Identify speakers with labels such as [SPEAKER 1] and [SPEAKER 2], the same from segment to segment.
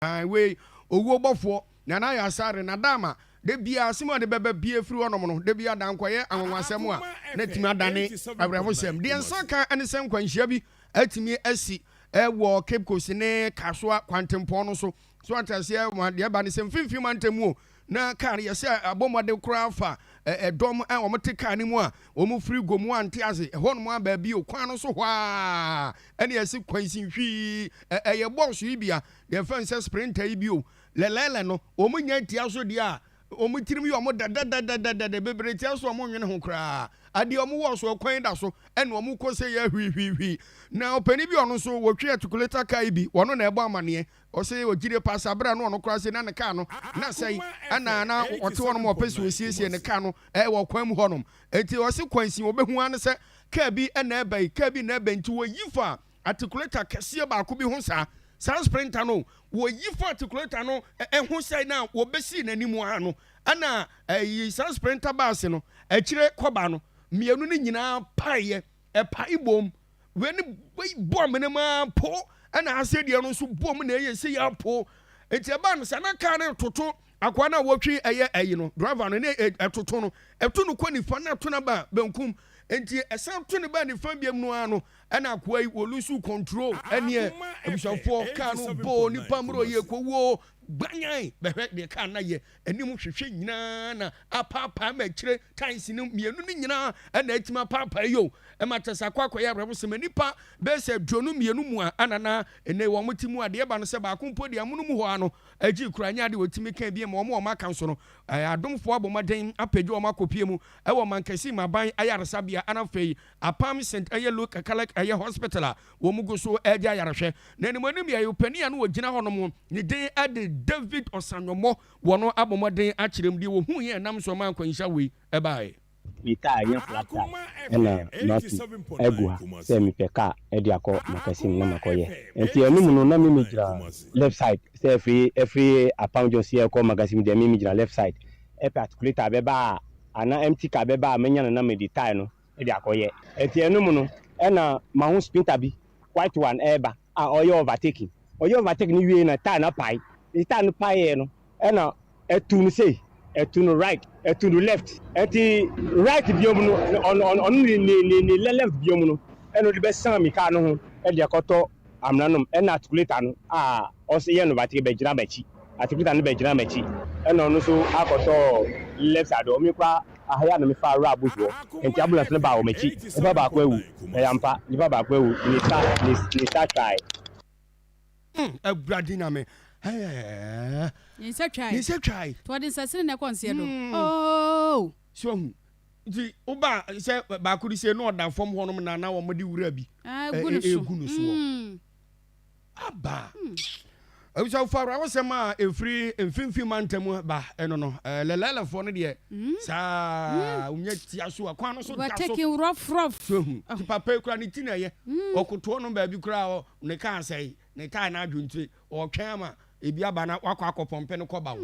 [SPEAKER 1] we owo bofo na na ya sare na dama de bia simo de bebe bia firi wonom no de bia dan kwaye anwanwasem a na timi adane abrabosem de nsaka ane sem kwanhia bi atimi asi wo Cape Coast ne Kasoa kwantempon no so atase de ba ne sem fimfim antemu na kan yese abomode kura fa edom o mete kan ni mu a o mu firi gomu ante ase honom aba bi o kwan no so hwa ene yesi kwansin hwi ye boss yi bia de fence sprinter yi bi o lelele no o mu nya ntia so de a o mu tirim yi o mu da bebre tia so o mu nwene ho kra ade o mu wo so kwan da so ene o mu kose ya hwi na opani bi ono so wo twe articulator kai bi wono na ebo amane o se o gire pasa bra no ono kra se na ne ka no na sei ana na ote wono mo pese o siesie ne ka no wo kwan mu honom enti o se kwansin obehu an se ka bi na ebai ka bi na ebai nti wo yifa articulator kese ba ko bi ho sa sprinter no wo yifa articulator no ho sai na wo besi nanimu ano ana yi sprinter bus no akire koba no mienu ni nyina paye paibom weni bom ne ma po ana asede no so bom na eye se ya po enti eba no sana ka ne toto akwa na wotwi eye ayi no driver no ne etoto no eto no kwani fa na to na ba benkum enti esa to ne ba ni fa biam no ano ana akwa yi wolusu control ene ebusafo ka no bo ni pamro ye kowo gbanyai behwe de ka na ye anim hwehwe nyina na apapa ma kire tansi no mienu ni nyina ana atima papa yo e matasa kwakwa ya brabo sema nipa be se dwonu mienu mu a anana ene wo motimu ade ba no se ba kompo de amunum ho ano agi kuranya de wotimi kan bi ma o ma kan so no adomfo abomaden apagye o makopie mu e wo mankasi maban ayaresabia anafei apam cent aye local kalak aye hospital wo mugo so agi ayarehwe na ni monim ya opania no wo gina hono mu ni den ade David Osanyomo wono abomaden akirem de wo hu ye nam so man kwansha we e bae
[SPEAKER 2] mita anya flata ena not egua se mi peka e di akọ makasim na makoye enti enum no na mi gira left side se every apound se e ko magasim de mi gira left side e articulator be ba ana empty ka be ba menya na me di tie no e di akoye enti enum no ena ma hu sprinter bi white one eba oyo overtaking ni wie na tie na pai itan paye no ena etunu say etunu right etunu left eti right biom no on ni left biom no eno de be san mi ka no ho e de akoto amnanom ena articulator no o se ye no bati be gira machi articulator no be gira machi ena no so akoto left side o mi kwa ahaya no mi fa ra buzo enti ambulance no ba o machi e ba kwa ewu e yampa ni ba kwa ewu ni ta try
[SPEAKER 1] abradina me
[SPEAKER 3] you say
[SPEAKER 1] try
[SPEAKER 3] to the session na konse do oh
[SPEAKER 1] so di oba say ba kuri say no da form honom na wo modi wura bi egunu so aba so far I was ma free mfimfim mantam ba eno no lelele fo no de sa unya tia so akwan no so da so
[SPEAKER 3] taking rough
[SPEAKER 1] so papa kura ni tinaye okoto no ba bi kura ne kan say ne tai na adwunti o twema ebi aba na wakọ akọpọmpe no kọba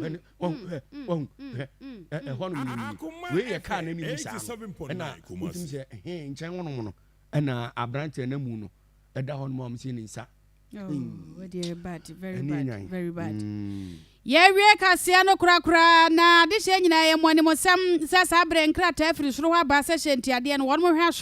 [SPEAKER 1] hono we ye ka na ni bisa na utim se nchen wono no na abrante na mu no eda hono mo am si ni nsa
[SPEAKER 3] very bad very bad ye wie kasia no kura na de hye nyina ye mo ni mo sam sasa bre nkrata afiri soro ho aba se hye ntiade no won mo hwe